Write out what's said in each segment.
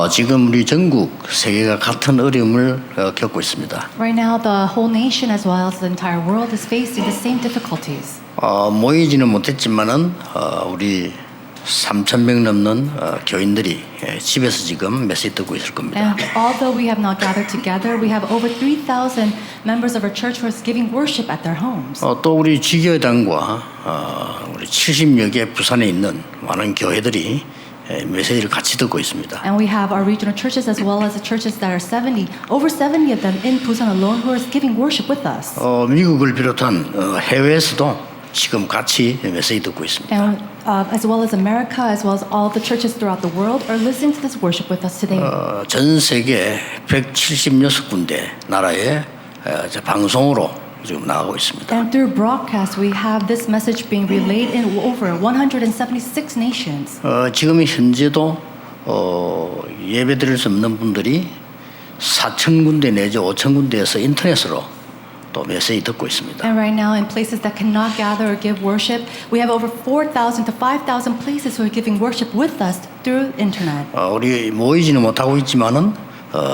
지금 우리 전국 세계가 같은 어려움을 겪고 있습니다. Right now, the whole nation as well as the entire world is facing the same difficulties. 모이지는 못했지만은 우리 3,000명 넘는 교인들이 집에서 지금 메시지 듣고 있을 겁니다. And although we have not gathered together, we have over 3,000 members of our church who are giving worship at their homes. 또 우리 지교회당과 우리 70여 개 부산에 있는 많은 교회들이 메시지를 같이 듣고 있습니다. And we have our regional churches as well as the churches that are over 70 of them in Busan alone who are giving worship with us. 미국을 비롯한 해외에서도 지금 같이 메시지 듣고 있습니다. And as well as America, as well as all the churches throughout the world are listening to this worship with us today. 전 세계 176군데 나라에 방송으로 지금 나가고 있습니다. And through broadcast, we have this message being relayed in over 176 nations. 지금 현재도 예배 드릴 수 없는 분들이 4,000군데 내지 5,000군데에서 인터넷으로 또 메시지 듣고 있습니다. And right now, in places that cannot gather or give worship, we have over 4,000 to 5,000 places who are giving worship with us through internet. 우리 모이지는 못하고 있지만은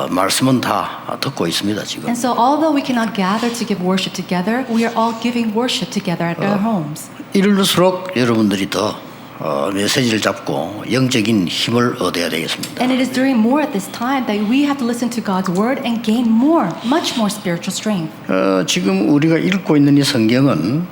말씀은 다 듣고 있습니다 지금. And so, although we cannot gather to give worship together, we are all giving worship together at our homes. 이럴수록 여러분들이 더 메시지를 잡고 영적인 힘을 얻어야 되겠습니다. And it is during more at this time that we have to listen to God's word and gain much more spiritual strength. 지금 우리가 읽고 있는 이 성경은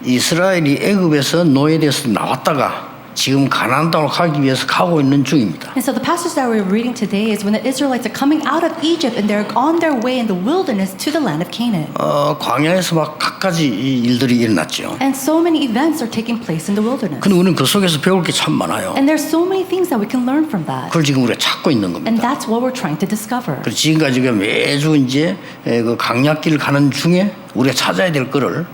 이스라엘이 애굽에서 노예되어서 나왔다가 지금 가나안 땅으로 가기 위해서 가고 있는 중입니다. And so the passage that we're reading today is when the Israelites are coming out of Egypt and they're on their way in the wilderness to the land of Canaan. 광야에서 막 갖가지 일들이 일어났죠. And so many events are taking place in the wilderness. 근데 우리는 그 속에서 배울 게 참 많아요. And there's so many things that we can learn from that. 그걸 지금 우리가 찾고 있는 겁니다. And that's what we're trying to discover. 그래서 지금까지 매주 이제 그 강약길 가는 중에 우리가 찾아야 될 거를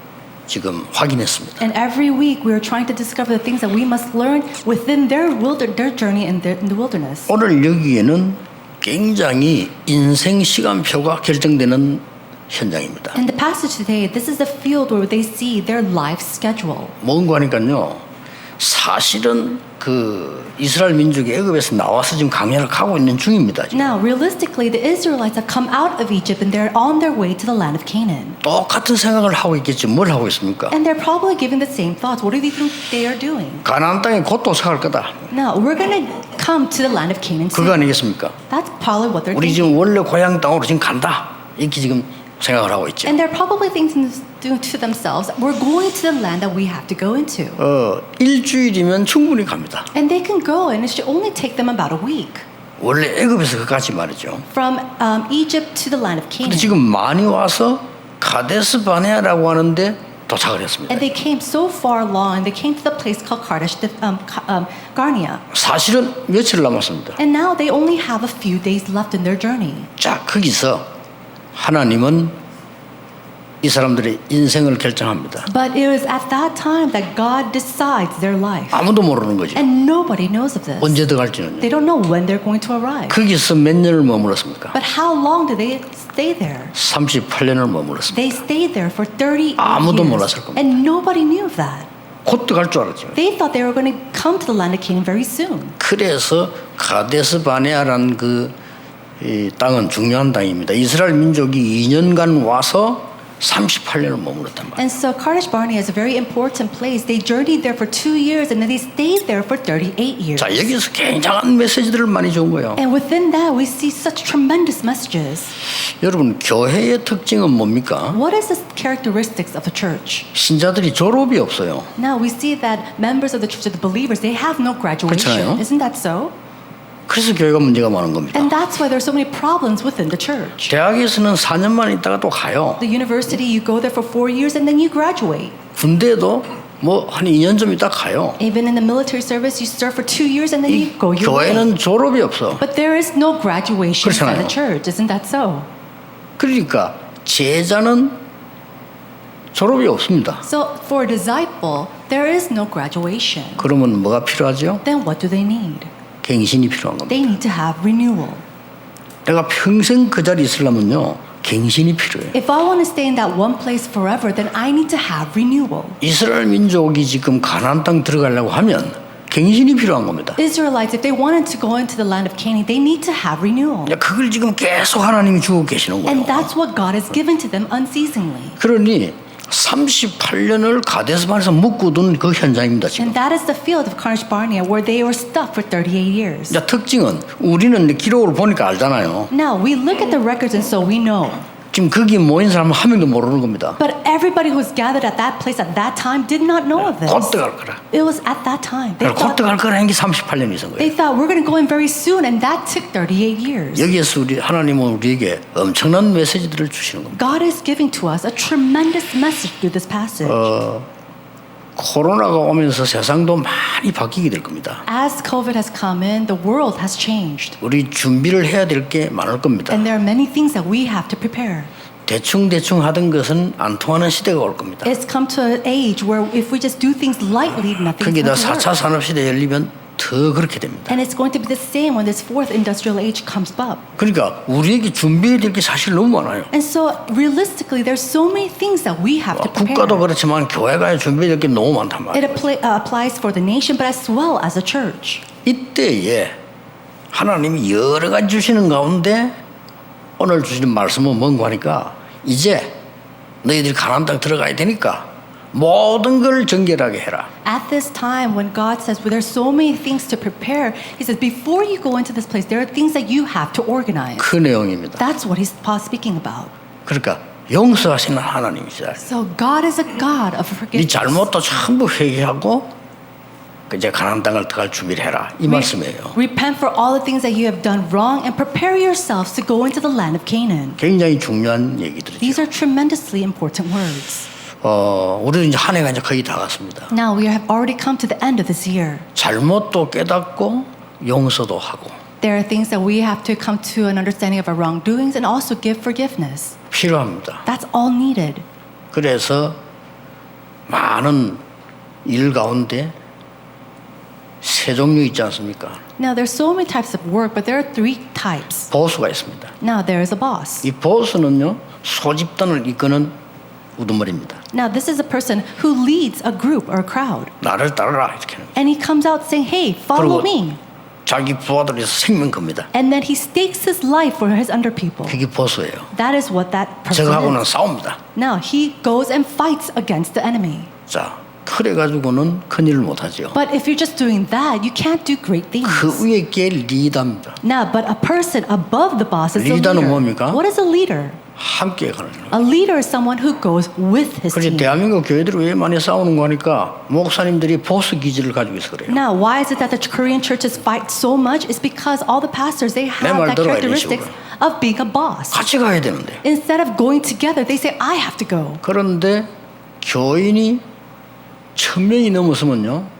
지금 확인했습니다. And every week we are trying to discover the things that we must learn within their journey in the wilderness. 오늘 여기에는 굉장히 인생 시간표가 결정되는 현장입니다. In the passage today, this is the field where they see their life schedule. 뭔가 하니까요. 사실은 그 이스라엘 민족이 애굽에서 나와서 지금 강야를 가고 있는 중입니다. 지금. Now, realistically, the Israelites have come out of Egypt and they're on their way to the land of Canaan. 똑같은 생각을 하고 있겠지. 뭘 하고 있습니까? And they're probably giving the same thoughts. What do you think they are doing? 가나안 땅에 곧 도착할 거다. Now, we're going to come to the land of Canaan soon. 그거 아니겠습니까? That's probably what they're 우리 thinking. 지금 원래 고향 땅으로 지금 간다. 이렇게 지금 생각을 하고 있죠. And they're probably thinking to themselves, we're going to the land that we have to go into. 일주일이면 충분히 갑니다. And they can go and it should only take them about a week. 원래 애굽에서 그까지 말이죠. From Egypt to the land of 근데 Canaan. 지금 많이 와서 가데스 바네아라고 하는데 도착을 했습니다. And they came so far along and they came to the place called Kadesh Barnea. 사실은 며칠 남았습니다. And now they only have a few days left in their journey. 자, 거기서 하나님은 이 사람들의 인생을 결정합니다. But it was at that time that God decides their life. 아무도 모르는 거죠. And nobody knows of this. 언제 들어갈지는요. They don't know when they're going to arrive. 거기서 몇 년을 머물렀습니까? But how long did they stay there? 38년을 머물렀습니다. They stayed there for 38 아무도 years. 몰랐을 겁니다. And nobody knew of that. 곧 들어갈 줄 알았죠. They thought they were going to come to the land of Canaan very soon. 그래서 가데스 바네아라는 이 땅은 중요한 땅입니다. 이스라엘 민족이 2년간 와서 38년을 머물렀단 말이에요. And so Kadesh Barnea is a very important place. They journeyed there for 2 years and then they stayed there for 38 years. 자, 여기서 굉장한 메시지들을 많이 준 거예요. And within that we see such tremendous messages. 여러분, 교회의 특징은 뭡니까? What is the characteristics of the church? 신자들이 졸업이 없어요. Now we see that members of the church, the believers, they have no graduation. 그렇잖아요. Isn't that so? 그래서 교회가 문제가 많은 겁니다. And that's why there's so many problems within the church. 대학에서는 4년만 있다가 또 가요. The university, you go there for 4 years and then you graduate. 군대도 뭐 한 2년 좀 있다 가요. Even in the military service, you serve for 2 years and then you go your way. 교회는 졸업이 없어. But there is no graduation for 그렇잖아요. the church. Isn't that so? 그러니까 제자는 졸업이 없습니다. So for a disciple, there is no graduation. 그러면 뭐가 필요하죠? Then what do they need? 갱신이 필요한 겁니다. They need to have renewal. 내가 평생 그 자리에 있으려면요, 갱신이 필요해요. If I want to stay in that one place forever, then I need to have renewal. 이스라엘 민족이 지금 가나안 땅 들어가려고 하면 갱신이 필요한 겁니다. Israelites, if they wanted to go into the land of Canaan, they need to have renewal. 그걸 지금 계속 하나님이 주고 계시는 거예요. And that's what God has given to them unceasingly. 그러니 38년을 가데스반에서 묶어둔 그 현장입니다. 지금. And that is the field of Kadesh Barnea where they were stuck for 38 years. 특징은 우리는 기록을 보니까 알잖아요. Now, we look at the records and so we know. 지금 거기 모인 사람은 한 명도 모르는 겁니다. But everybody who was gathered at that place at that time did not know of this. 곧 들어갈 거라. It was at that time. 곧 들어갈 거라 한 게 38년이 있은 거예요. They thought we're going to go in very soon, and that took 38 years. 여기에서 하나님은 우리에게 엄청난 메시지들을 주시는 겁니다. God is giving to us a tremendous message through this passage. 코로나가 오면서 세상도 많이 바뀌게 될 겁니다. As COVID has come in, the world has changed. 우리 준비를 해야 될 게 많을 겁니다. And there are many things that we have to prepare. 대충 하던 것은 안 통하는 시대가 올 겁니다. It's come to an age where if we just do things lightly, nothing's going 거기다 to work. 4차 산업시대 열리면 더 그렇게 됩니다. And it's going to be the same when this fourth industrial age comes up. 그러니까 우리에게 준비해야 될 게 사실 너무 많아요. And so realistically, there's so many things that we have to 국가도 prepare. 그렇지만 교회가 준비해야 될 게 너무 많단 It 말이에요. applies for the nation, but as well as the church. 이때에 하나님이 여러 가지 주시는 가운데 오늘 주시는 말씀은 뭔가 하니까 이제 너희들이 가나안 땅 들어가야 되니까 모든 걸 정결하게 해라. At this time, when God says, well, there's so many things to prepare, He says, before you go into this place, there are things that you have to organize. 그 내용입니다. That's what He's speaking about. 그러니까 용서하시는 하나님이시다. So God is a God of 네 forgiveness. 잘못도 전부 회개하고 이제 가나안 땅을 들어갈 준비를 해라. 이 말씀이에요. Repent for all the things that you have done wrong and prepare yourselves to go into the land of Canaan. 굉장히 중요한 얘기들이죠. These are tremendously important words. 우리도 이제 한 해가 이제 거의 다 갔습니다. Now we have already come to the end of this year. 잘못도 깨닫고 용서도 하고 There are things that we have to come to an understanding of our wrongdoings and also give forgiveness. 필요합니다. That's all needed. 그래서 많은 일 가운데 세 종류 있지 않습니까? Now there's so many types of work, but there are three types. 보수가 있습니다. Now there is a boss. 이 보수는요 소집단을 이끄는 우두머리입니다. Now this is a person who leads a group or a crowd. 나를 따르라 이렇게 하는 거예요. And he comes out saying, hey, follow 그리고 me. 자기 부하들에서 생명 겁니다. And then he stakes his life for his under people. 그게 보수예요. That is what that person 저하고는 is. 싸웁니다. Now he goes and fights against the enemy. 자, 그래 가지고는 큰 일을 못 하죠. But if you're just doing that, you can't do great things. 그 위에 게 리더입니다. Now, but a person above the boss is a 리더는 leader. 뭡니까? What is a leader? 함께 가는 거예요. A leader is someone who goes with his 그래서 team. 대한민국 교회들이 왜 많이 싸우는 거 하니까 목사님들이 보수 기질을 가지고 있어 그래요. Now, why is it that the Korean churches fight so much? It's because all the pastors, they have 말 that 들어야 characteristics 되시고요. of being a boss. 같이 가야 되는데. Instead of going together, they say, I have to go. 그런데 교인이 1000명이 넘었으면요.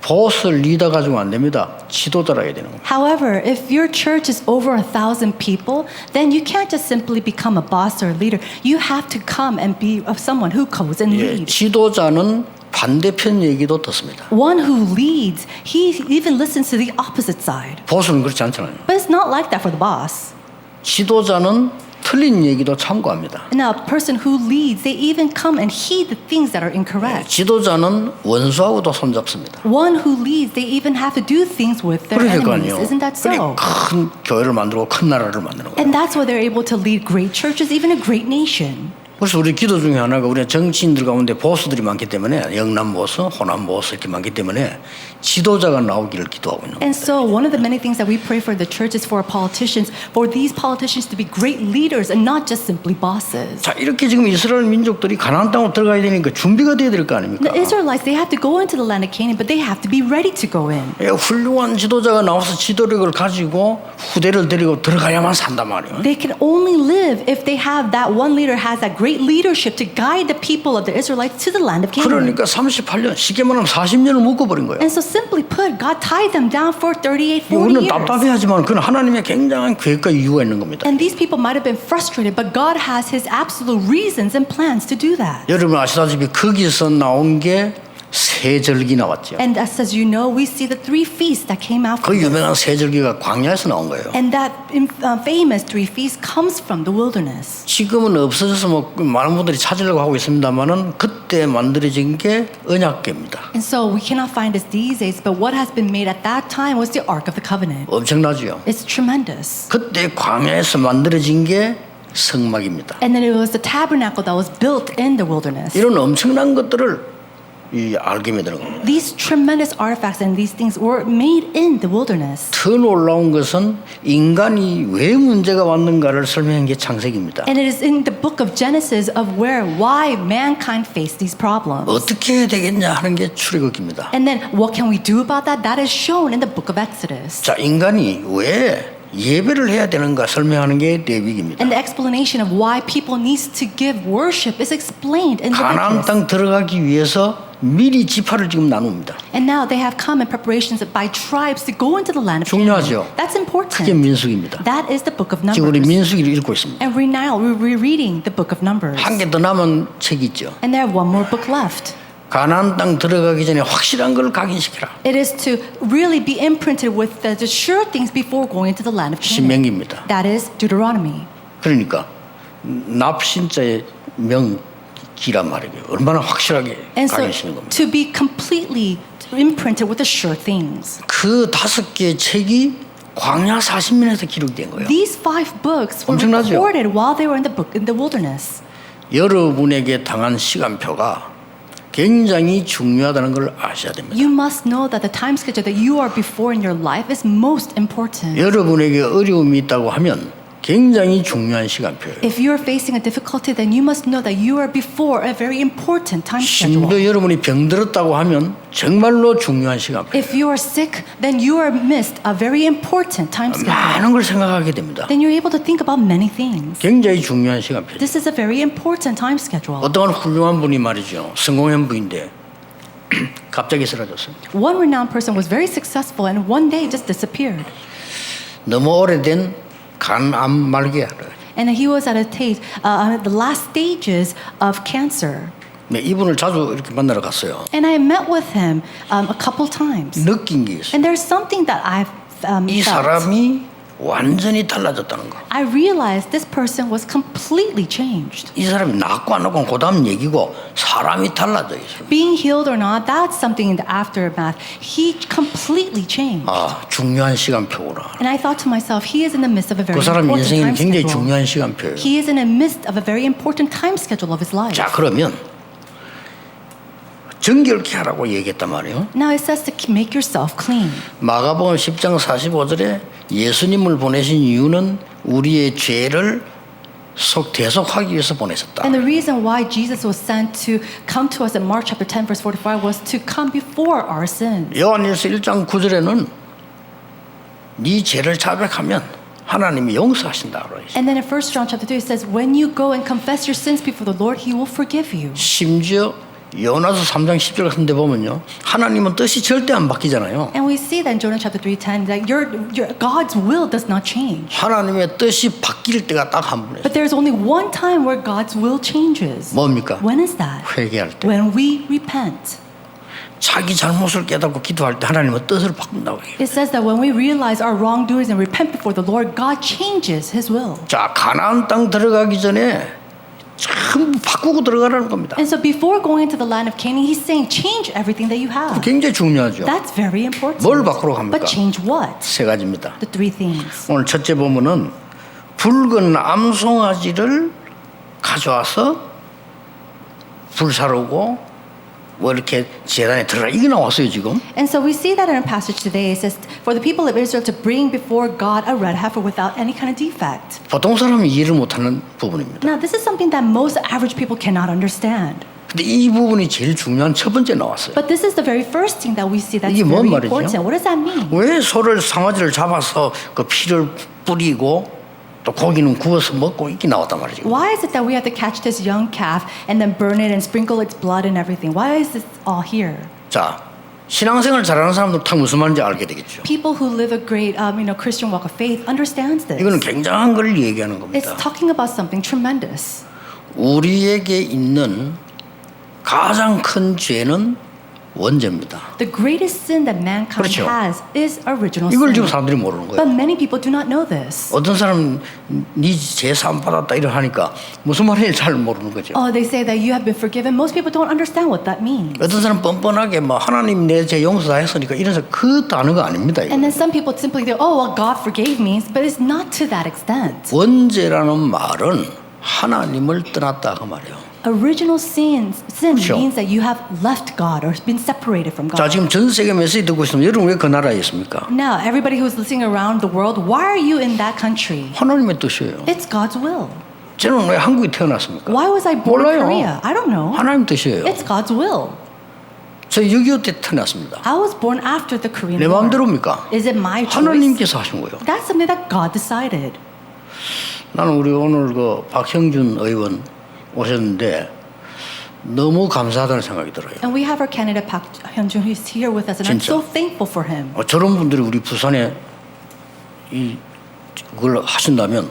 보스 리더 가지고 안 됩니다. 지도자라야 되는 거예요. However, if your church is over 1,000 people, then you can't just simply become a boss or a leader. You have to come and be of someone who goes and 예, leads. 지도자는 반대편 얘기도 듣습니다. One who leads, he even listens to the opposite side. 보수는 그렇지 않잖아요. But it's not like that for the boss. 지도자는 틀린 얘기도 참고합니다. Now, a person who leads, they even come and heed the things that are incorrect. 지도자는 원수하고도 손잡습니다. One who leads, they even have to do things with their 그러니까 enemies. 아니요. Isn't that so? 큰 교회를 만들고 큰 나라를 만드는 거예요. And that's why they're able to lead great churches, even a great nation. 그래서 우리 기도 중에 하나가 우리 정치인들 가운데 보수들이 많기 때문에 영남 보수, 호남 보수 이렇게 많기 때문에 지도자가 나오기를 기도하고 있는 거예요. And so one of the many things that we pray for the church is for our politicians, for these politicians to be great leaders and not just simply bosses. 자, 이렇게 지금 이스라엘 민족들이 가나안 땅으로 들어가야 되니까 준비가 돼야 될 거 아닙니까? The Israelites, they have to go into the land of Canaan, but they have to be ready to go in. 예, 훌륭한 지도자가 나와서 지도력을 가지고 후대를 데리고 들어가야만 산단 말이에요. They can only live if they have that one leader has that great leadership to guide the people of the Israelites to the land of Canaan. 그러니까 38년, 쉽게 말하면 40년을 묶어버린 거예요. And so simply put, God tied them down for 38, 40 우리는 years. 답답해하지만 그건 하나님의 굉장한 계획과 이유가 있는 겁니다. And these people might have been frustrated, but God has His absolute reasons and plans to do that. 여러분 아시다시피 거기서 나온 게 세 절기 나왔죠. And as you know, we see the three feasts that came out 그 from this. 유명한 세 절기가 광야에서 나온 거예요. And that famous three feasts comes from the wilderness. 지금은 없어져서 뭐 많은 분들이 찾으려고 하고 있습니다만은 그때 만들어진 게 언약궤입니다. And so we cannot find this these days, but what has been made at that time was the Ark of the Covenant. 엄청나죠. It's tremendous. 그때 광야에서 만들어진 게 성막입니다. And then it was the tabernacle that was built in the wilderness. 이런 엄청난 것들을 알게 되는 겁니다. These tremendous artifacts and these things were made in the wilderness. 더 놀라운 것은 인간이 왜 문제가 왔는가를 설명한 게 창세기입니다. And it is in the book of Genesis of why mankind faced these problems. 어떻게 해야 되겠냐 하는 게 출애굽기입니다. And then what can we do about that? That is shown in the book of Exodus. 자, 인간이 왜 예배를 해야 되는가 설명하는 게 레위기입니다. And the explanation of why people needs to give worship is explained in 가나안 Leviticus. 땅 들어가기 위해서 미리 지파를 지금 나눕니다. And now they have come in preparations by tribes to go into the land of 중요하죠. Canaan. That's 그게 important. 민수기입니다. That is the book of 지금 우리 Numbers. 민수기를 읽고 있습니다. And we're rereading the book of Numbers. 한 개 더 남은 책이 있죠. And there have one more book left. 가나안 땅 들어가기 전에 확실한 걸 각인시키라. It is to really be imprinted with the sure things before going into the land of Canaan. 신명기입니다. That is Deuteronomy. 그러니까 납신자의 명기란 말이에요. 얼마나 확실하게 And so 각인시키는 겁니다. to be completely imprinted with the sure things. 그 5개의 책이 광야 40년에서 기록된 거예요. These 5 books were 엄청나죠? recorded while they were in the wilderness. 여러분에게 당한 시간표가 굉장히 중요하다는 걸 아셔야 됩니다. You must know that the time schedule that you are before in your life is most important. 여러분에게 어려움이 있다고 하면 굉장히 중요한 시간표예요. If you are facing a difficulty, then you must know that you are before a very important time schedule. 심지어 여러분이 병들었다고 하면 정말로 중요한 시간표예요. If you are sick, then you are missed a very important time schedule. 많은 걸 생각하게 됩니다. Then you're able to think about many things. 굉장히 중요한 시간표예요. This is a very important time schedule. 어떤 훌륭한 분이 말이죠. 성공한 분인데 갑자기 사라졌어요. One renowned person was very successful and one day just disappeared. 너무 오래된 간암 말기야. And he was at the last stages of cancer. 네, 이분을 자주 이렇게 만나러 갔어요. And I met with him a couple times. 느낀 게 있어요. And there's something that I've 이 felt. 사람이 완전히 달라졌다는 거. I realized this person was completely changed. 이 사람이 낫고 안 낫고 그다음 얘기고 사람이 달라져 있어요. Being healed or not, that's something in the aftermath. He completely changed. 아, 중요한 시간표구나. And I thought to myself, he is in the midst of a very 그 사람 important 인생에는 time 굉장히 schedule. 중요한 시간표예요. He is in the midst of a very important time schedule of his life. 자, 그러면 정결케 하라고 얘기했단 말이에요. Now it says to make yourself clean. 마가복음 10장 45절에 예수님을 보내신 이유는 우리의 죄를 대속하기 위해서 보내셨다. And the reason why Jesus was sent to come to us in Mark chapter 10 verse 45 was to come before our sins. 요한일서 1장 9절에는 네 죄를 자백하면 하나님이 용서하신다 그러죠. And then in 1 John chapter 3 it says when you go and confess your sins before the Lord, he will forgive you. 심지어 요나서 3장 10절 같은 데 보면요. 하나님은 뜻이 절대 안 바뀌잖아요. And we see that in Jonah chapter 3:10 that your God's will does not change. 하나님의 뜻이 바뀔 때가 딱 한 번이에요. But there's only one time where God's will changes. 뭡니까? When is that? 회개할 때. When we repent. 자기 잘못을 깨닫고 기도할 때 하나님은 뜻을 바꾼다고 해요. It says that when we realize our wrongdoings and repent before the Lord, God changes His will. 자, 가나안 땅 들어가기 전에 전부 바꾸고 들어가라는 겁니다. And so before going into the land of Canaan, He's saying change everything that you have. 굉장히 중요하죠. That's very important. 뭘 바꾸러 갑니까? But change what? 세 가지입니다. The 3 things. 오늘 첫째 보면은 붉은 암송아지를 가져와서 불사르고 뭐 이렇게 재단에 들어가 이게 나왔어요 지금. And so we see that in our passage today. It says, for the people of Israel to bring before God a red heifer without any kind of defect. 보통 사람은 이해를 못하는 부분입니다. Now, this is something that most average people cannot understand. 근데 이 부분이 제일 중요한 첫 번째 나왔어요. But this is the very first thing that we see that's 이게 뭔 very 말이죠? important. What does that mean? 왜 소를 상아지를 잡아서 그 피를 뿌리고 또 고기는 구워서 먹고 이렇게 나왔단 말이죠. Why is it that we have to catch this young calf and then burn it and sprinkle its blood and everything? Why is this all here? 자, 신앙생활 잘하는 사람들 다 무슨 말인지 알게 되겠죠. People who live a great, Christian walk of faith understands this. 이거는 굉장한 걸 얘기하는 It's 겁니다. talking about something tremendous. 우리에게 있는 가장 큰 죄는 원죄입니다. The greatest sin that mankind 그렇죠. has is original 이걸 지금 sin. 사람들이 모르는 But 거예요. many people do not know this. 어떤 사람은 네 제사함 받았다 이러 하니까 무슨 말인지 잘 모르는 거죠. Oh, they say that you have been forgiven. Most people don't understand what that means. 어떤 사람 뻔뻔하게 뭐 하나님 내 죄 용서 다 했으니까 이래서 그 단어가 아닙니다. 이거. And then some people simply think, oh, well, God forgave me, but it's not to that extent. 원죄라는 말은 하나님을 떠났다 그 말이에요. Original sin 그렇죠. means that you have left God or been separated from 자 God. 지금 전 세계 메시지 듣고 있으면 여러분 왜 그 나라에 있습니까? Now, everybody who's listening around the world, why are you in that country? 하나님의 뜻이에요. It's God's will. 저는 왜 한국에 태어났습니까? Why was I born in 몰라요. Korea? I don't know. 하나님 뜻이에요. It's God's will. 저 6.25 때 태어났습니다. I was born after the Korean 내 War. 마음대로입니까? Is it my choice? 하나님께서 하신 거예요. That's something that God decided. 나는 우리 오늘 그 박형준 의원 오셨는데 너무 감사하다는 생각이 들어요. And we have our candidate Park Hyun-jun who's here with us, and I'm 진짜. so thankful for him. 저런 분들이 우리 부산에 그걸 하신다면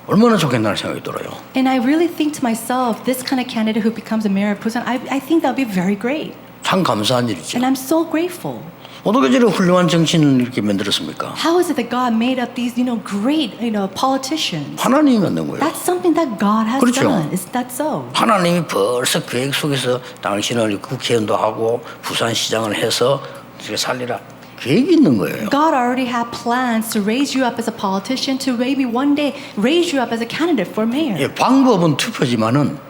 얼마나 좋겠다는 생각이 들어요. And I really think to myself, this kind of candidate who becomes a mayor of Busan, I think that would be very great. 참 감사한 일이죠. And I'm so grateful. 어떻게 저런 훌륭한 정치인을 이렇게 만들었습니까? How is it that God made up these, great, politicians? 하나님이 만든 거예요. That's something that God has 그렇죠. done. Is that so? 하나님이 벌써 계획 속에서 당신을 국회의원도 하고 부산시장을 해서 이렇게 살리라 계획이 있는 거예요. God already had plans to raise you up as a politician, to maybe one day raise you up as a candidate for mayor. 예, 방법은 투표지만은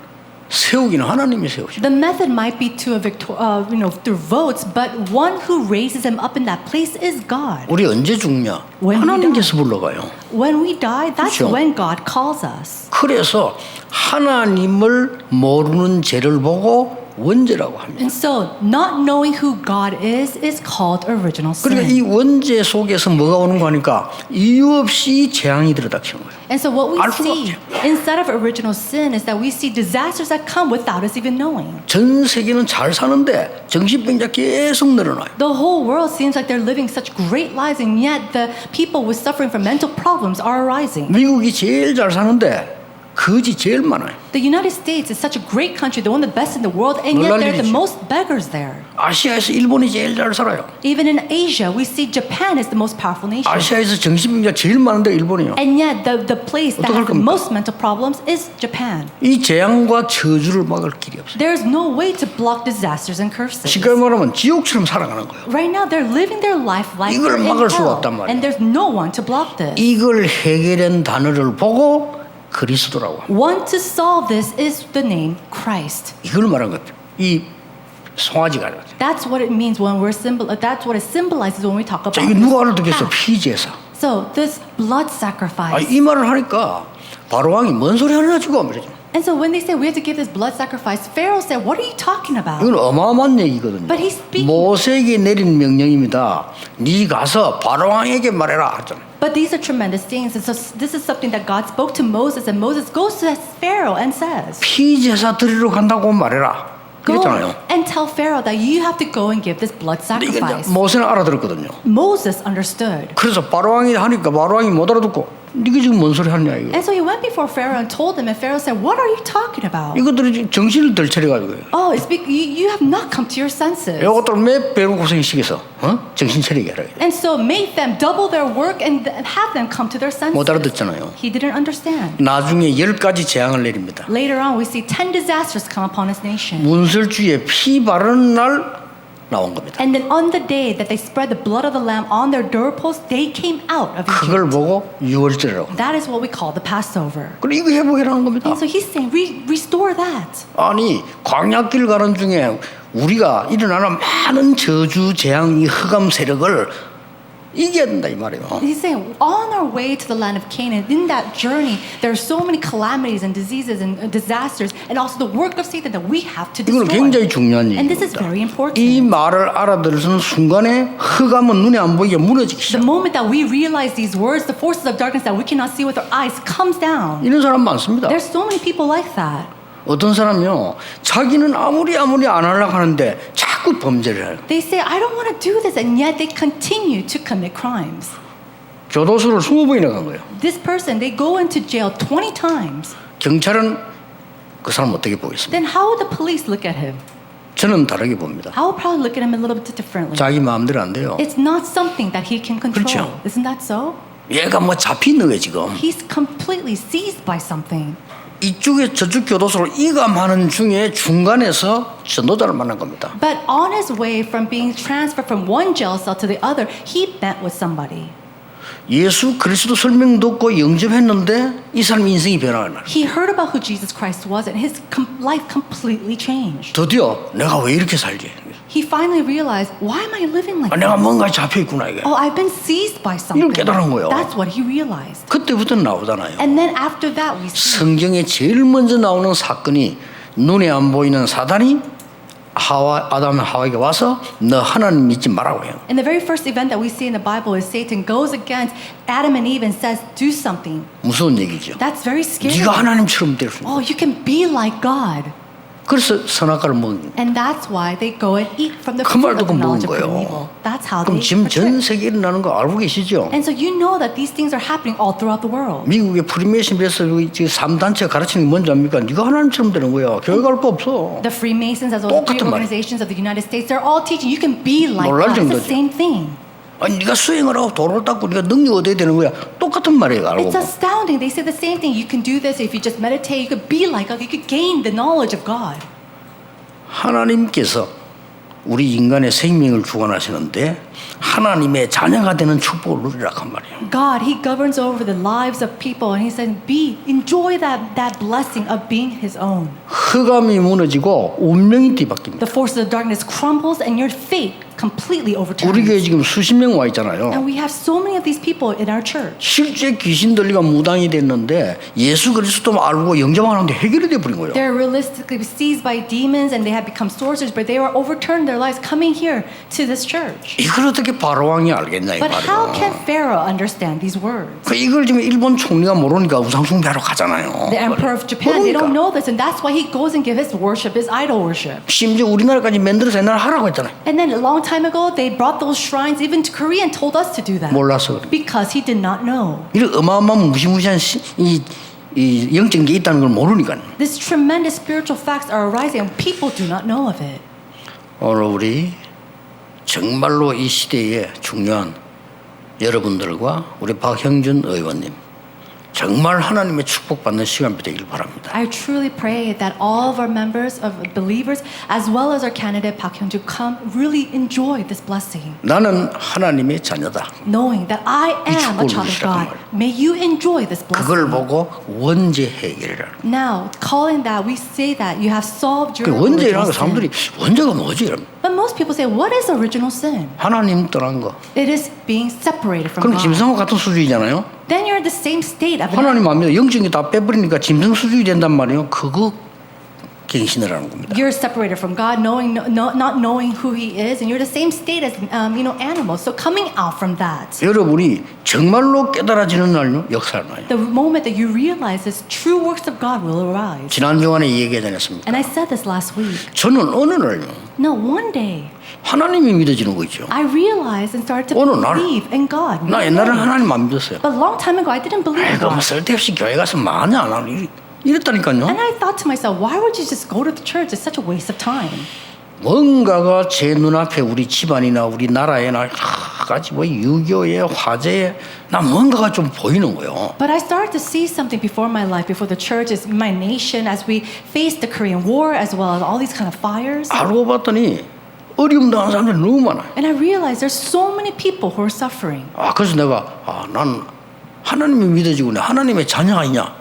세우기는 하나님이 세우죠. The method might be to through votes, but one who raises him up in that place is God. 우리 언제 죽냐? When we 하나님께서 불러가요. When we die, that's 그렇죠. when God calls us. 그래서 하나님을 모르는 죄를 보고 원죄라고 합니다. And so, not knowing who God is called original 그러니까 이 sin. 원죄 속에서 뭐가 오는 거니까 이유 없이 재앙이 들어닥치는 거예요. And so what we 알 수가 see instead of original sin is that we see disasters that come without us even knowing. 전 세계는 잘 사는데 정신병자 계속 늘어나요. The whole world seems like they're living such great lives, and yet the people with suffering from mental problems are arising. 미국이 제일 잘 사는데 거지 제일 많아요. The United States is such a great country, the one of the best in the world, and yet they're the 놀랄 일이죠. most beggars there. 아시아에서 일본이 제일 잘 살아요. Even in Asia, we see Japan is the most powerful nation. 아시아에서 정신병자 제일 많은데 일본이요. And yet the place that 어떡할 has the 겁니까? most mental problems is Japan. 이 재앙과 저주를 막을 길이 없어요. There's no way to block disasters and curses. 쉽게 말하면 지옥처럼 살아가는 거예요. Right now, they're living their life like 이걸 they're in 막을 수가 hell, 없단 말이에요. and there's no one to block this. 이걸 해결한 단어를 보고 그리스도라고 합니다. One to solve this is the name Christ. 이걸 말한 것 같아요. 이 송아지가 아니라. That's what it means when we're That's what it symbolizes when we talk about. 자, 이거 누가 this 알아듣겠어? path. 피제사. So this blood 아, sacrifice. 이 말을 하니까 바로왕이 뭔 소리 하나 주고 말이죠. And so when they say we have to give this blood sacrifice, Pharaoh said, "What are you talking about?" 이건 어마어마한 얘기거든요. But he's speaking. 모세에게 내린 명령입니다. 네 가서 바로왕에게 말해라 하잖아요. But these are tremendous things. And so this is something that God spoke to Moses, and Moses goes to Pharaoh and says, 피제사 드리러 간다고 말해라. "Go 그랬잖아요. and tell Pharaoh that you have to go and give this blood 근데 이건 sacrifice." 모세는 알아들었거든요. Moses understood. 그래서 바로왕이 하니까 바로왕이 못 알아듣고 네가 지금 뭔 소리 하냐 이거. And so he went before Pharaoh and told him, and Pharaoh said, "What are you talking about? 이것들이 지금 정신을 덜 차려가지고요. Oh, you have not come to your senses." 이것들 몇 배로 고생시켜서 정신 차리게 하라. And so make them double their work and have them come to their senses. 못 알아듣잖아요. He didn't understand. 나중에 10가지 재앙을 내립니다. Later on, we see 10 disasters come upon his nation. 문설주에 피 바르는 날 나온 겁니다. And then on the day that they spread the blood of the lamb on their doorposts, they came out of 그걸 Egypt. 보고 유월절이라고. That is what we call the Passover. 그리고 이거 회복이라는 겁니다. And so he's saying, restore that. 아니 광야길 가는 중에 우리가 일어나는 많은 저주, 재앙, 이 흑암 세력을 이겨야 된다 이 말이에요. He's saying, on our way to the land of Canaan, in that journey, there are so many calamities and diseases and disasters, and also the work of Satan that we have to 이거는 destroy. 굉장히 중요한 And this is 얘기입니다. very important. 이 말을 알아들으는 순간에 흑암은 눈에 안 보이게 무너지기 The 시작. moment that we realize these words, the forces of darkness that we cannot see with our eyes comes down. 이런 사람 많습니다. There's so many people like that. 어떤 사람요, 자기는 아무리 안 하려고 하는데 자꾸 범죄를 해요. They say, I don't want to do this, and yet they continue to commit crimes. 교도소를 20번이나 간 거예요. This person, they go into jail 20 times. 경찰은 그 사람 어떻게 보겠습니까? Then how would the police look at him? 저는 다르게 봅니다. I will probably look at him a little bit differently. 자기 마음대로 안 돼요. It's not something that he can control. 그렇죠. Isn't that so? 얘가 뭐 잡히는 거예요 지금. He's completely seized by something. 이쪽에 저쪽 교도소를 이감하는 중에 중간에서 전도자를 만난 겁니다. But on his way from being transferred from one jail cell to the other, he met with somebody. 예수 그리스도 설명 듣고 영접했는데 이 사람 인생이 변화가 나. He heard about who Jesus Christ was, and his life completely changed. 드디어 내가 왜 이렇게 살지? He finally realized, why am I living like 내가 this? 뭔가에 잡혀 있구나 이게. Oh, I've been seized by something. 이걸 깨달은 거예요. That's what he realized. 그때부터 나오잖아요. And then after that, we see 성경에 제일 먼저 나오는 사건이 눈에 안 보이는 사단이 아담 하와에게 와서 너 하나님 믿지 말라고 해요. in the very first event that we see in the Bible is Satan goes against Adam and Eve and says, do something. 무서운 얘기죠. That's very scary. 네가 하나님처럼 될 수 있는. Oh, you can be like God. 그래서 선악과를 먹는. And that's why they go and eat from the 그 fruit 말도 of the knowledge of 먹은 good and 거예요. evil. That's how 그럼 they 지금 전 portray. 세계에 일어나는 거 알고 계시죠? And so you know that these things are happening all throughout the world. 미국의 프리메이슨에서 지금 3단체가 가르치는 게 뭔지 압니까? 네가 하나님처럼 되는 거야. 교회 갈 거 없어. The Freemasons as well as the three 똑같은 말이에요. organizations of the United States, they're all teaching you can be like 놀랄 God. It's the 정도죠. same thing. 아니 네가 수행을 하고 도로를 닦고 네가 능력 얻어야 되는 거야. 똑같은 말이에요. 알고 It's 보면. astounding. They say the same thing. You can do this if you just meditate. You could be like God. You could gain the knowledge of God. 하나님께서 우리 인간의 생명을 주관하시는데 하나님의 자녀가 되는 축복을 누리라 한 말이에요. God, He governs over the lives of people, and He said, enjoy that blessing of being His own. 흑암이 무너지고 운명이 뒤바뀝니다. The force of darkness crumbles, and your fate completely overturns. 우리 교회 지금 수십 명 와 있잖아요. And we have so many of these people in our church. 실제 귀신 들리가 무당이 됐는데 예수 그리스도 알고 영접하는데 해결이 돼 버린 거예요. They're realistically seized by demons, and they have become sorcerers, but they were overturned their lives coming here to this church. 이걸 어떻게 바로왕이 알겠냐 이 But how can 말이에요. Pharaoh understand these words? 그 이걸 지금 일본 총리가 모르니까 우상숭배하러 가잖아요. The emperor of Japan, they don't 모르니까. know this, and that's why he goes and gives his worship, his idol worship. 심지어 우리나라까지 만들어서 옛날에 하라고 했잖아요. And then a long time ago, they brought those shrines even to Korea and told us to do that. 몰라서 그래. Because he did not know. 이런 어마어마한 무시무시한 이 영적인 게 있다는 걸 모르니까. These tremendous spiritual facts are arising, and people do not know of it. 오늘 우리 정말로 이 시대에 중요한 여러분들과 우리 박형준 의원님 정말 하나님의 축복받는 시간이 되길 바랍니다. I truly pray that all of our members of believers, as well as our candidate Park Hyung-joo, come really enjoy this blessing, 나는 하나님의 자녀다. knowing that I am a child of God. May you enjoy this 그걸 blessing. 보고 원죄 해결이라는. Now, calling that, we say that you have solved 그 your 원죄라는 original 거 사람들이 sin. 원죄가 뭐지? 이러면 But most people say, what is original sin? 하나님 떠난 거. It is being separated from 그럼 God. 짐승과 같은 수준이잖아요. Then you're in the same state of an 하나님 압니다. 영적인 게 다 빼버리니까 짐승 수준이 된단 말이에요. 그거 갱신을 하는 겁니다. You're separated from God, not knowing who He is, and you're the same state as animals. So coming out from that, 여러분이 정말로 깨달아지는 날요 역사를 나요. the moment that you realize this, true works of God will arise. 지난 주간에 이 얘기하지 않았습니까? And I said this last week. 저는 어느 날요 No, one day 하나님이 믿어지는 거 있죠. I realized and started to 어느 날? believe in God. 나 One 옛날에는 day. 하나님 안 믿었어요. But a long time ago, I didn't believe 아이고 뭐 God. 쓸데없이 교회 가서 많이 안 하는 이랬다니까요. And I thought to myself, why would you just go to the church? It's such a waste of time. 뭔가가 제 눈앞에 우리 집안이나 우리 나라에나 같이 뭐 유교에 화재에 나 뭔가가 좀 보이는 거예요. But I started to see something before my life, before the church, is my nation, as we face the Korean War, as well as all these kind of fires. 알고 봤더니 어려움 당하는 사람들이 너무 많아요. And I realized there's so many people who are suffering. 그래서 내가 난 하나님이 믿어지고 내 하나님의 자녀가 있냐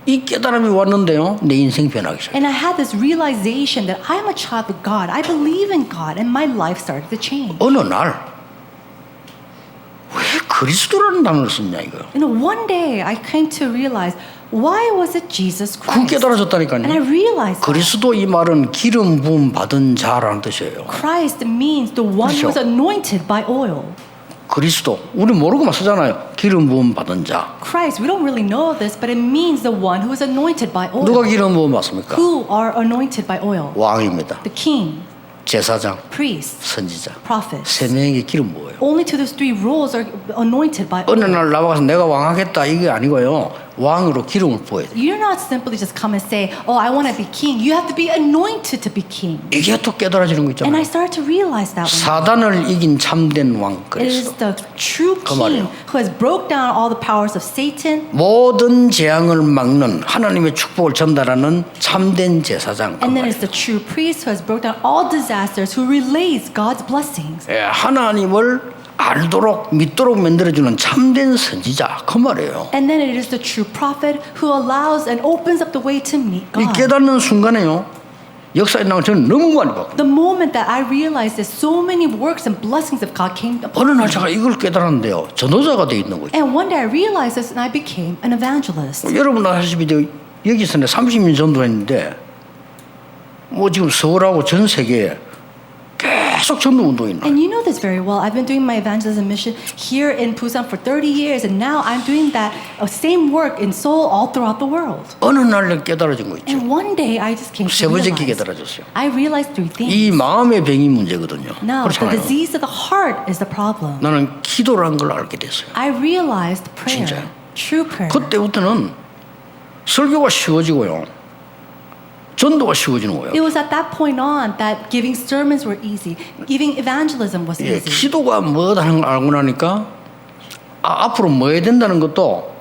이 깨달음이 왔는데요 내 인생 변하기 시작해요. And I had this realization that I'm a child of God. I believe in God, and my life started to change. 어느 날 왜 그리스도라는 단어를 썼냐 이거요. One day I came to realize, why was it Jesus 그 Christ? And I 깨달아졌다니까요. realized that 그리스도 이 말은 기름 부음 받은 자라는 뜻이에요. Christ means the one who was 그렇죠. anointed by oil. 그리스도 우리 모르고만 쓰잖아요. 기름 부음 받은 자. Christ, we don't really know this, but it means the one who is anointed by 누가 oil. 기름 부음 받습니까? Who are anointed by oil? 왕입니다. The king, 제사장, priest, 선지자. prophet. 세 명에게 기름 부어요. Only to those three roles are anointed by 어느 oil. 날 나와서 내가 왕하겠다 이게 아니고요. 왕으로 기름을 부어야 돼. You're not simply just come and say, "Oh, I want to be king." You have to be anointed to be king. 이게 또 깨달아지는 거 And I 있잖아요. started to realize that one. 사단을 이긴 참된 왕 It is 그랬어. the true 그 king 말이에요. who has broke down all the powers of Satan. 모든 재앙을 막는 하나님의 축복을 전달하는 참된 제사장. 그 And then 말이에요. it's the true priest who has broke down all disasters, who relays God's blessings. 예, 하나님을 알도록 믿도록 만들어주는 참된 선지자 그 말이에요. And then it is the true prophet who allows and opens up the way to meet 이 God. 깨닫는 순간에요. 역사에 나온 저는 너무 많이 봤거든요. The moment that I realized that so many works and blessings of God came 어느 upon 날 me. 제가 이걸 깨달았는데요. 전도자가 돼 있는 거죠. And one day I realized this and I became an evangelist. 여러분 아시다시피 여기서 30년 전도했는데 뭐 지금 서울하고 전 세계에 계속 전도 운동이 나. And you know this very well. I've been doing my evangelism mission here in Busan for 30 years, and now I'm doing that same work in Seoul all throughout the world. 어느 날 깨달아진 거 있죠. And one day I just came 세 to 번째 realize. 깨달아졌어요. I realized three things. 이 마음의 병이 문제거든요. No, the 그렇잖아요. disease of the heart is the problem. 나는 기도라는 걸 알게 됐어요. I realized prayer, 진짜요? true prayer. 그때부터는 설교가 쉬워지고요. 전도가 쉬워지는 거예요. It was at that point on that giving sermons were easy, giving evangelism was 예, easy. 기도가 뭐다는 걸 알고 나니까 앞으로 뭐 해야 된다는 것도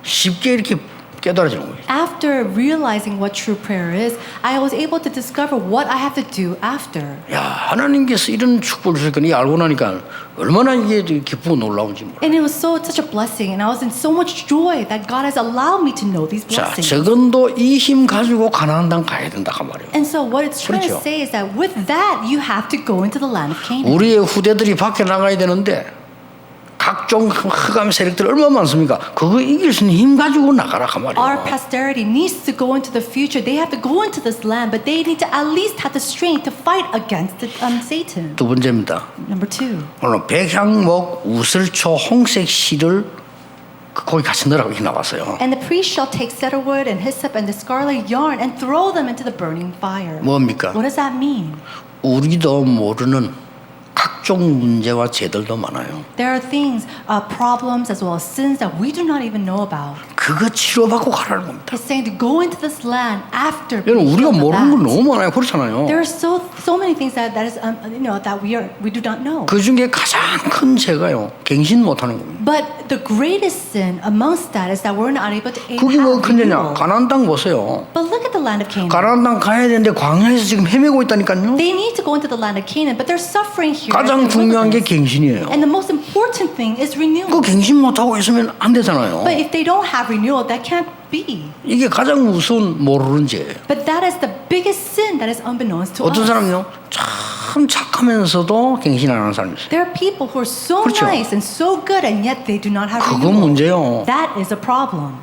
쉽게 이렇게 깨달아지는 거예요. After realizing what true prayer is, I was able to discover what I have to do after. 야, 하나님께서 이런 축복을 주실 거니 알고 나니까 얼마나 이게 기쁘고 놀라운지 몰라요. And it was such a blessing, and I was in so much joy that God has allowed me to know these 자, blessings. 적은도 이 힘 가지고 가나안 땅 가야 된다 그 말이에요. And so what it's trying 그렇죠. to say is that with that, you have to go into the land of Canaan. 우리의 후대들이 밖에 나가야 되는데 각종 흑암 세력들 얼마나 많습니까? 그거 이길 수 있는 힘 가지고 나가라 그 Our 말이에요. posterity needs to go into the future. They have to go into this land, but they need to at least have the strength to fight against Satan. 두 번째입니다. Number two. 오늘 백향목, 우슬초, 홍색 실을 거기 같이 넣으라고 이렇게 나왔어요. And the priest shall take cedarwood and hyssop and the scarlet yarn and throw them into the burning fire. 뭡니까? What does that mean? 우리도 모르는 각종 문제와 죄들도 많아요. There are things, problems as well as sins that we do not even know about. 그거 치료받고 가라는 겁니다. It's saying to go into this land after. 여러분 being 우리가 healed of 모르는 건 that. 너무 많아요. 그렇잖아요. There are so many things that is that we do not know. 그 중에 가장 큰 죄가요. 갱신 못하는 겁니다. But the greatest sin amongst that is that we're not able to 그게 뭐 have 큰 죄냐? renewal. 가나안 땅 보세요. But look at the land of Canaan. 가나안 땅 가야 되는데 광야에서 지금 헤매고 있다니까요. They need to go into the land of Canaan, but they're suffering here. 가장 in the 중요한 게 wilderness. 갱신이에요. And the most important thing is renewal. 그 갱신 못하고 있으면 안 되잖아요. But if they don't have renewal, that can't be. 이게 가장 무서운 모르는 죄예요. But that is the biggest sin that is unbeknownst to 어떤 us. 사람은요 참 착하면서도 갱신 안 하는 사람이 있어요. There are people who are so 그렇죠. nice and so good, and yet they do not have 그건 renewal. 문제요. That is a problem.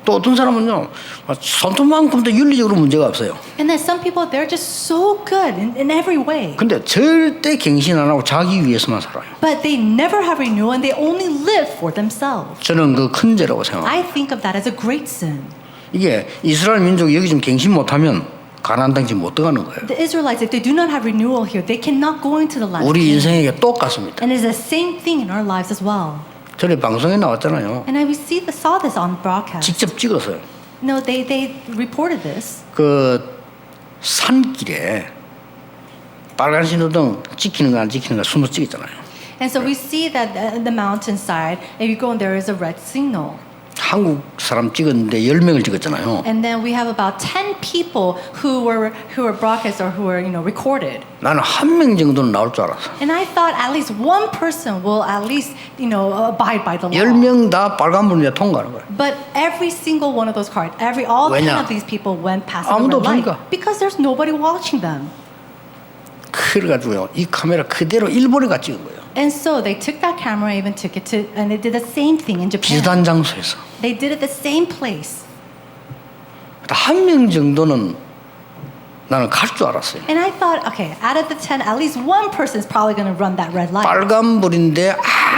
또 어떤 사람은요 손톱만큼도 윤리적으로 문제가 없어요. And then some people, they're just so good in every way. 근데 절대 갱신 안 하고 자기 위해서만 살아요. But they never have renewal and they only live for themselves. 저는 그 큰 죄라고 생각합니다. I think of that as a great sin. 이게 이스라엘 민족이 여기 좀 갱신 못하면 가나안 땅 지금 못 들어가는 거예요. The Israelites, if they do not have renewal here, they cannot go into the land. of 우리 Canaan. 인생에게 똑같습니다. And it's the same thing in our lives as well. 전에 방송에 나왔잖아요. And we saw this on broadcast. 직접 찍었어요. No, they reported this. 그 산길에 빨간 신호등 찍히는 거 안 찍히는 거 숨어 찍었잖아요. And so we see that the mountainside, if you go and there is a red signal. 한국 사람 찍었는데 10명을 찍었잖아요. And then we have about 10 people who were broadcast or who were recorded. 나는 한 명 정도는 나올 줄 알았어. And I thought at least one person will at least abide by the law. 10명 다 빨간불에 통과하는 거예요. But every single one of those cars, all 10 왜냐? of these people went past the 아무도 red light 없으니까. because there's nobody watching them. 그래가지고요 이 카메라 그대로 일본에 가 찍은 거예요. And so they took that camera, even took it to, and they did the same thing in Japan. 비슷한 장소에서 They did it the same place. 한 명 정도는 나는 갈 줄 알았어요. And I thought, okay, out of the 10, at least one person is probably going to run that red light. 빨간불인데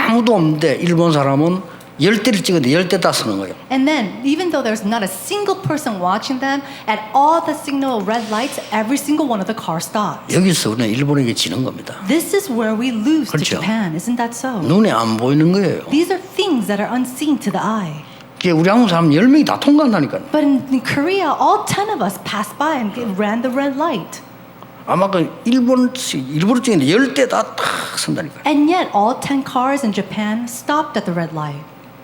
아무도 없는데 일본 사람은 10대를 찍었는데 10대 다 쓰는 거예요. And then, even though there's not a single person watching them, at all the signal red lights, every single one of the cars stopped. 여기서 우리는 일본에게 지는 겁니다. This is where we lose to 그렇죠. Japan, isn't that so? 눈에 안 보이는 거예요. These are things that are unseen to the eye. 그게 우리 한국 사람 10명이 다 통과한다니까요. But in Korea, all 10 of us passed by and ran the red light. 아마 그 일본 쪽인데 10대 다 딱 선다니까요. And yet, all 10 cars in Japan stopped at the red light.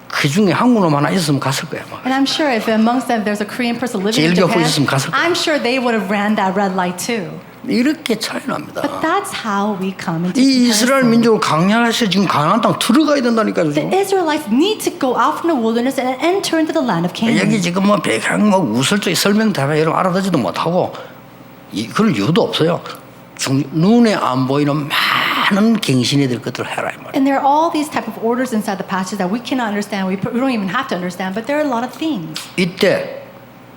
그 중에 한국 놈 하나 있으면 갔을 거야. 막. And I'm sure if amongst them there's a Korean person living in 제일 겪고 Japan, 있으면 갔을 거야. I'm sure they would have ran that red light too. 이렇게 차이 납니다. But that's how we come into 이 이스라엘 comparison. 민족을 강야해서 지금 가나안 땅 들어가야 된다니까요. The 지금. Israelites need to go out from the wilderness and enter into the land of Canaan. 여기 지금 뭐 백향 뭐 우설적인 설명 대화 여러분 알아듣지도 못하고 그럴 이유도 없어요. 눈에 안 보이는 많은 갱신이 될 것들을 해라 이 말이에요. And there are all these type of orders inside the passage that we cannot understand. We don't even have to understand, but there are a lot of things. 이때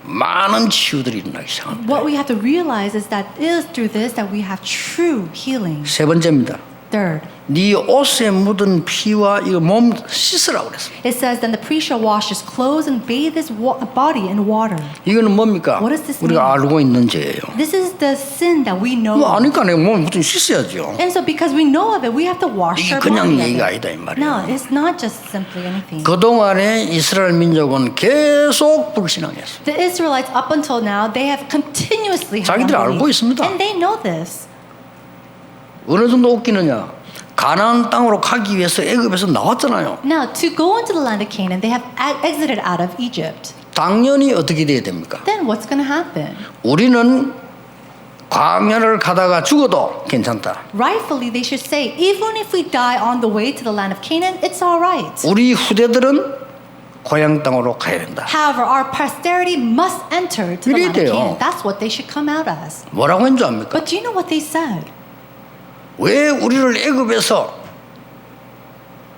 많은 치유들이 일어나기 시작합니다. What we have to realize is that it is through this that we have true healing. 세 번째입니다. Third, 네 옷에 묻은 피와 이 몸 씻으라고 그랬습니다. it says, then the priest shall wash his clothes and bathe his body in water. 이거는 뭡니까? What does this 우리가 mean? 알고 있는 죄예요. This is the sin that we know. 뭐 아니까 내가 몸을 묻은 씻어야죠. And so because we know of it, we have to wash 이게 our 그냥 body of 얘기가 it. 아니다 이 말이에요. No, it's not just simply anything. 그동안에 이스라엘 민족은 계속 불신앙했어요. The Israelites up until now, they have continuously had 자기들 알고 unbelief. 있습니다. And they know this. 어느 정도 웃기느냐? 가나안 땅으로 가기 위해서 애굽에서 나왔잖아요. Now, to go into the land of Canaan, they have exited out of Egypt. 당연히 어떻게 돼야 됩니까? Then what's going to happen? 우리는 광야를 가다가 죽어도 괜찮다. Rightfully, they should say, even if we die on the way to the land of Canaan, it's all right. 우리 후대들은 고향 땅으로 가야 된다. However, our posterity must enter to the land of 이래야 돼요. Canaan. That's what they should come out as. 뭐라고 했는 줄 압니까? But do you know what they said? 왜 우리를 애굽에서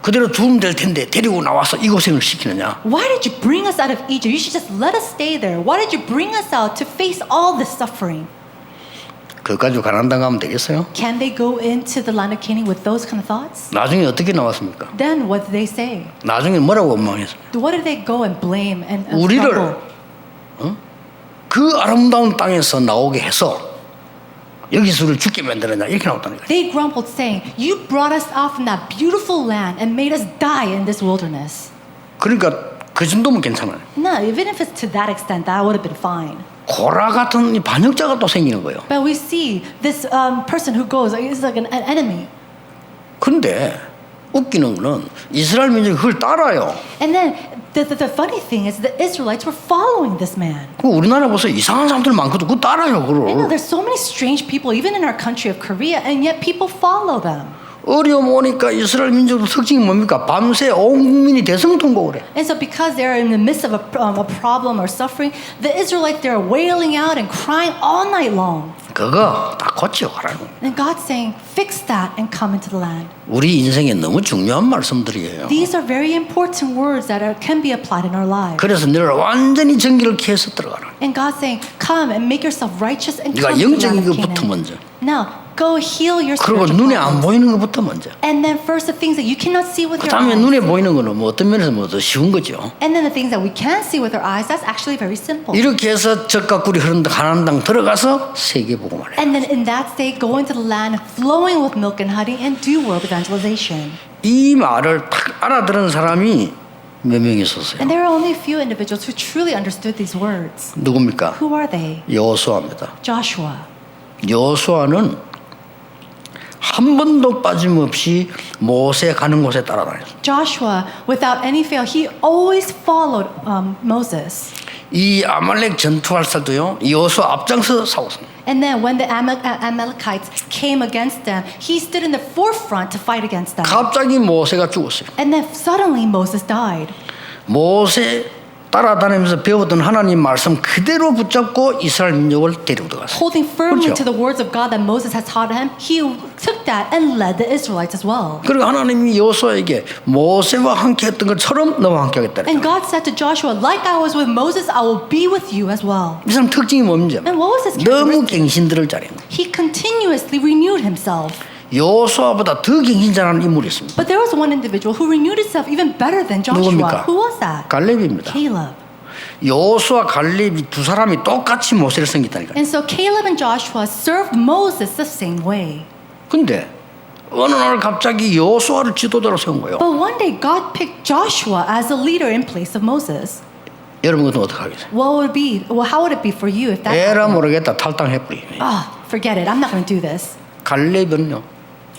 그대로 두면 될 텐데 데리고 나와서 이 고생을 시키느냐? Why did you bring us out of Egypt? You should just let us stay there. Why did you bring us out to face all this suffering? 그거 가지고 가나안 땅 가면 되겠어요? Can they go into the land of Canaan with those kind of thoughts? 나중에 어떻게 나왔습니까? Then what did they say? 나중에 뭐라고 원망했습니까? What did they go and blame and 우리를 grumble? 그 아름다운 땅에서 나오게 해서 여기서 우리를 죽게 만들었냐 이렇게 나왔다니까요. They grumbled, saying, "You brought us out from that beautiful land and made us die in this wilderness." 그러니까 그 정도면 괜찮아요. No, even if it's to that extent, that would have been fine. 고라 같은 이 반역자가 또 생기는 거예요. But we see this person who goes is like an enemy. 그런데 웃기는 거는 이스라엘 민족이 그걸 따라요. And then the funny thing is the Israelites were following this man. 그 우리나라 보세요. 이상한 사람들 많거든. 그거 따라요. You know, 그걸. there's so many strange people even in our country of Korea, and yet people follow them. 어려움 오니까 이스라엘 민족의 특징이 뭡니까? 밤새 온 국민이 대성통곡을 해. And so because they're in the midst of a problem or suffering, the Israelites, they're wailing out and crying all night long. 그거 다 고치고 가라는 거예요. And God's saying, fix that and come into the land. 우리 인생에 너무 중요한 말씀들이에요. These are very important words that can be applied in our lives. 그래서 너를 완전히 정기를 캐서 들어가라. And God's saying, come and make yourself righteous and 네가 come to the 영적인 land of 것부터 Canaan. 먼저. Now, go heal your 그리고 spiritual 눈에 안 problems. 보이는 것부터 먼저. And then first the things that you cannot see with 그 your 다음에 eyes. 눈에 보이는 거는 뭐 어떤 면에서 뭐 더 쉬운 거죠. And then the things that we can see with our eyes, that's actually very simple. 이렇게 해서 젖과 꿀이 흐르는 가나안 땅 들어가서 세계 보고 말해. And then in that state, go into the land flowing with milk and honey and do world evangelization. 이 말을 딱 알아들은 사람이 몇 명 있었어요. And there are only a few individuals who truly understood these words. 누굽니까? Who are they? 여호수아입니다. Joshua. 여호수아는 한 번도 빠짐없이 모세 가는 곳에 따라다녔어요. Joshua, without any fail, he always followed Moses. 이 아말렉 전투할 때도요. 여호수아 앞장서 싸웠습니다. And then when the Amalekites came against them, he stood in the forefront to fight against them. 갑자기 모세가 죽었어요. And then suddenly Moses died. 모세 따라다니면서 배웠던 하나님 말씀 그대로 붙잡고 이스라엘 민족을 데리고 들어갔어요. Holding firmly 그렇죠? to the words of God that Moses had taught him, he took that and led the Israelites as well. 그리고 하나님이 여호수아에게 모세와 함께 했던 것처럼 너와 함께 하겠다. And God said to Joshua, like I was with Moses, I will be with you as well. 이 사람 특징이 뭡니까? And what was his 너무 characteristic? 갱신들을 잘해요. He continuously renewed himself. 여호수아보다 더 갱신 잘하는 인물이 있습니다. But there was one individual who renewed himself even better than Joshua. 누굽니까? Who was that? 갈렙입니다. Caleb. 여호수아 갈렙이 두 사람이 똑같이 모세를 섬겼다니까요. And so Caleb and Joshua served Moses the same way. 근데 어느 날 갑자기 여호수아를 지도자로 세운 거예요. But one day God picked Joshua as a leader in place of Moses. 여러분 같으면 어떻게 하겠어요? How would it be for you if that 에라 happened? 모르겠다 탈당해버리네. Forget it. I'm not going to do this. 갈렙은요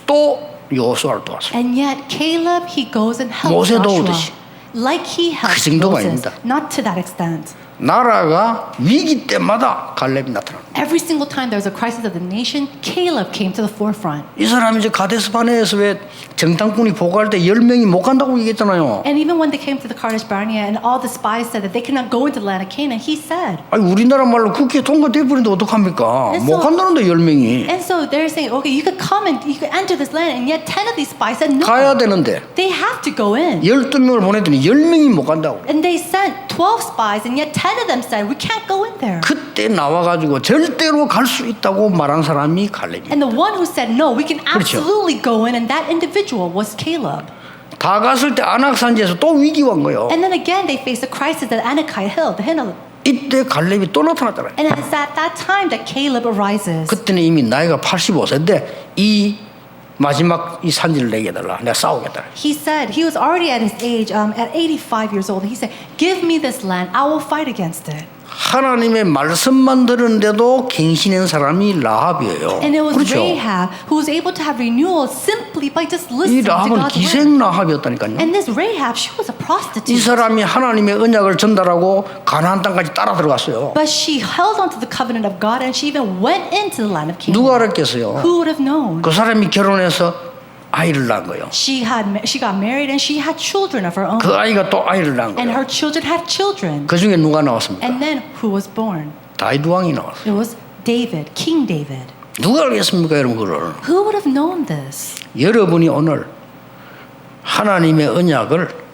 또 여호수아를 도왔어요. And yet Caleb, he goes and helps 모세 Joshua. 도우듯이. Like he helped 그 정도가 Moses. 아닙니다. Not to that extent. 나라가 위기 때마다 갈렙이 나타납니다. Every single time there was a crisis of the nation, Caleb came to the forefront. 이 사람이 이제 가데스 바네에서 왜 정탐꾼이 보고할 때 10명이 못 간다고 얘기했잖아요. And even when they came to the Kadesh Barnea and all the spies said that they could not go into the land of Canaan, he said. 아니 우리나라 말로 국회에 통과돼 버리는데 어떡합니까? And 못 so- 간다는데 10명이 And so they're saying, okay, you could come and you could enter this land, and yet 10 of these spies said no. 가야 되는데 They have to go in. 12명을 보냈더니 10명이 못 간다고. And they sent 12 spies, and yet 10 of them said, we can't go in there. 그때 나와가지고 절대로 갈 수 있다고 말한 사람이 갈렙이에요. And the one who said, no, we can 그렇죠. absolutely go in, and that individual was Caleb. 다 갔을 때 안악산지에서 또 위기가 온 거예요. And then again, they faced a crisis at Anakai Hill, the hill. 이때 갈렙이 또 나타났잖아요. And it's at that time that Caleb arises. 그때는 이미 나이가 85세인데 이 마지막 이 산지를 내게 해달라. 내가 싸우겠다. He said, he was already at his age, at 85 years old. He said, give me this land, I will fight against it. 하나님의 말씀만 들었는데도 갱신한 사람이 라합이에요. And it was 그렇죠? Rahab who was able to have renewal simply by just 이 listening to 라합은 God's word. 기생 라합이었다니까요. And this Rahab, she was a 이 prostitute. 사람이 하나님의 언약을 전달하고 가나안 땅까지 따라 들어갔어요. But she held on to the covenant of God, and she even went into the land of Canaan. 누가 알았겠어요? Who would have known? 그 사람이 결혼해서 아이를 낳은 거예요. She got married and she had children of her own. 그 아이가 또 아이를 낳은 And 거예요. her children had children. 그 중에 누가 나왔습니까? And then who was born? 다윗 왕이 나왔어요. It was David, King David. 누가 알겠습니까, 여러분 그걸? Who would have known this? 여러분이 오늘 하나님의 언약을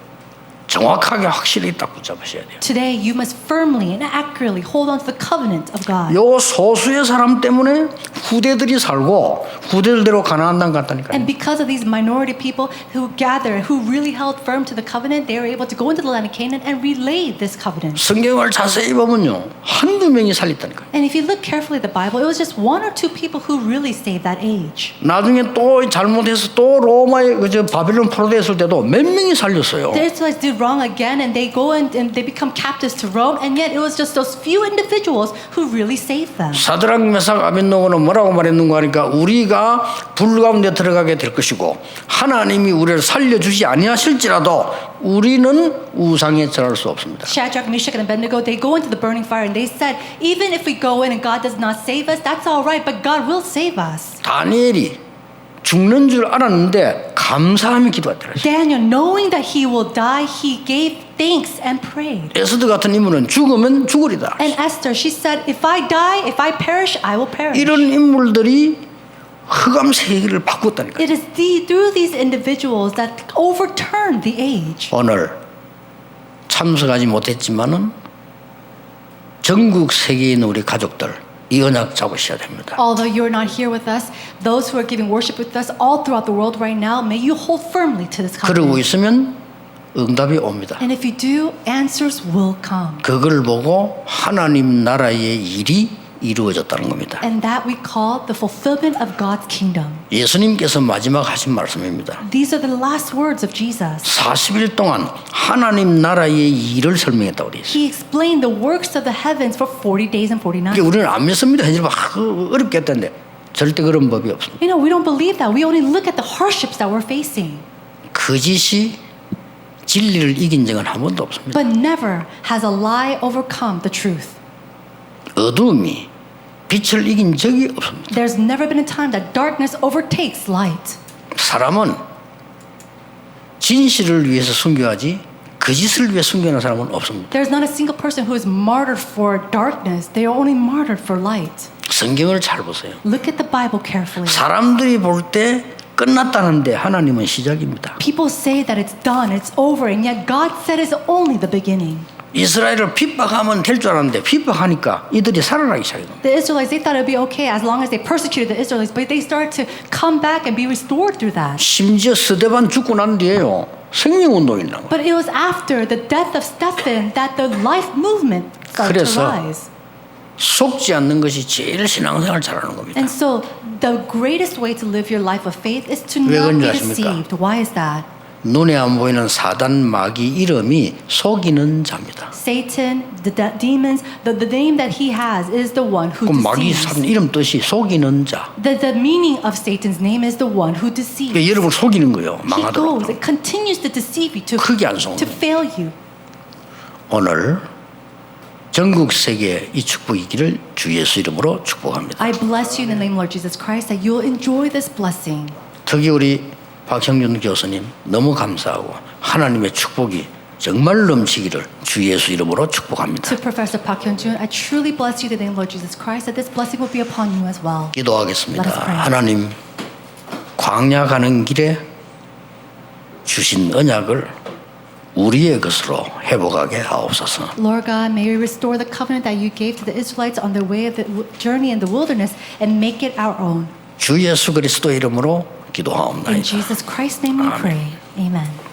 정확하게 확실히 딱 붙잡으셔야 돼요. Today you must firmly and accurately hold on to the covenant of God. 요 소수의 사람 때문에 후대들이 살고 후대들대로 가나안 땅 갔다니까요. And because of these minority people who gathered, who really held firm to the covenant, they were able to go into the land of Canaan and relay this covenant. 성경을 자세히 보면요, 한두 명이 살렸다니까요. And if you look carefully at the Bible, it was just one or two people who really saved that age. 나중에 또 잘못해서 또 로마에 그저 바빌론 포로되었을 때도 몇 명이 살렸어요. The Israelites did wrong again, and they go and they become captives to Rome, and yet it was just those few individuals who really saved them. 사드락 메삭 아벤노고는 뭐라고 말했는가 하니까 우리가 불 가운데 들어가게 될 것이고 하나님이 우리를 살려주지 아니하실지라도 우리는 우상에 절할 수 없습니다. Shadrach, Meshach, and Abednego, they go into the burning fire, and they said, even if we go in and God does not save us, that's all right, but God will save us. 다니엘이 죽는 줄 알았는데 감사하며 기도했더라. Daniel, knowing that he will die, he gave thanks and prayed. 에스더 같은 인물은 죽으면 죽으리다. And Esther, she said, if I die, if I perish, I will perish. 이런 인물들이 흑암 세계를 바꿨다니까. It is through these individuals that overturned the age. 오늘 참석하지 못했지만은 전국 세계에 있는 우리 가족들 이 언약 잡으셔야 됩니다. Although you're not here with us, those who are giving worship with us all throughout the world right now, may you hold firmly to this 그러고 covenant. 있으면 응답이 옵니다. And if you do, answers will come. 그걸 보고 하나님 나라의 일이 이루어졌다는 겁니다. And that we call the fulfillment of God's kingdom. 예수님께서 마지막 하신 말씀입니다. These are the last words of Jesus. 40일 동안 하나님 나라의 일을 설명했다고 그랬어요. He explained the works of the heavens for 40 days and 40 이게 nights. 우리는 안 믿습니다. 현실 어렵게 했던데 절대 그런 법이 없습니다. You know, we don't believe that. We only look at the hardships that we're facing. 거짓이 진리를 이긴 적은 한 번도 없습니다. But never has a lie overcome the truth. 어둠이 빛을 이긴 적이 없습니다. There's never been a time that darkness overtakes light. 사람은 진실을 위해서 순교하지 거짓을 위해 순교하는 사람은 없습니다. There's not a single person who is martyred for darkness. They are only martyred for light. 성경을 잘 보세요. Look at the Bible carefully. 사람들이 볼 때 끝났다는데 하나님은 시작입니다. People say that it's done, it's over, and yet God said it's only the beginning. 이스라엘을 핍박하면 될 줄 알았는데 핍박하니까 이들이 살아나기 시작해요. The Israelites, they thought it would be okay as long as they persecuted the Israelites, but they started to come back and be restored through that. 심지어 스데반 죽고 난 뒤에요. 생명운동이 일어난 거예요. But it was after the death of Stephen that the life movement started to 그래서 rise. 속지 않는 것이 제일 신앙생활 잘하는 겁니다. And so the greatest way to live your life of faith is to 왜 not 그런지 be 아십니까? deceived. Why is that? 눈에 안 보이는 사단 마귀 이름이 속이는 자입니다. Satan, the demons, the name that he has is the one who 그 마귀 deceives. 사단 이름 뜻이 속이는 자. The meaning of Satan's name is the one who deceives. 그러니까 여러분을 속이는 거예요. He goes 망하도록. and continues to deceive you, 크게 안 속는 to fail you. 오늘 전국 세계에 이 축복이 있기를 주 예수 이름으로 축복합니다. I bless you in the name of Lord Jesus Christ that you'll enjoy this blessing. 특히 우리 박형준 교수님 너무 감사하고 하나님의 축복이 정말 넘치기를 주 예수 이름으로 축복합니다. To Professor Park Hyun-jun, I truly bless you in the name of Lord Jesus Christ that this blessing will be upon you as well. 기도하겠습니다. Let us pray. 하나님 광야 가는 길에 주신 언약을 우리의 것으로 회복하게 하옵소서. Lord God, may we restore the covenant that you gave to the Israelites on their way of the journey in the wilderness and make it our own. 주 예수 그리스도 이름으로 In 기도하옵나이다. Jesus Christ's name we pray. Amen.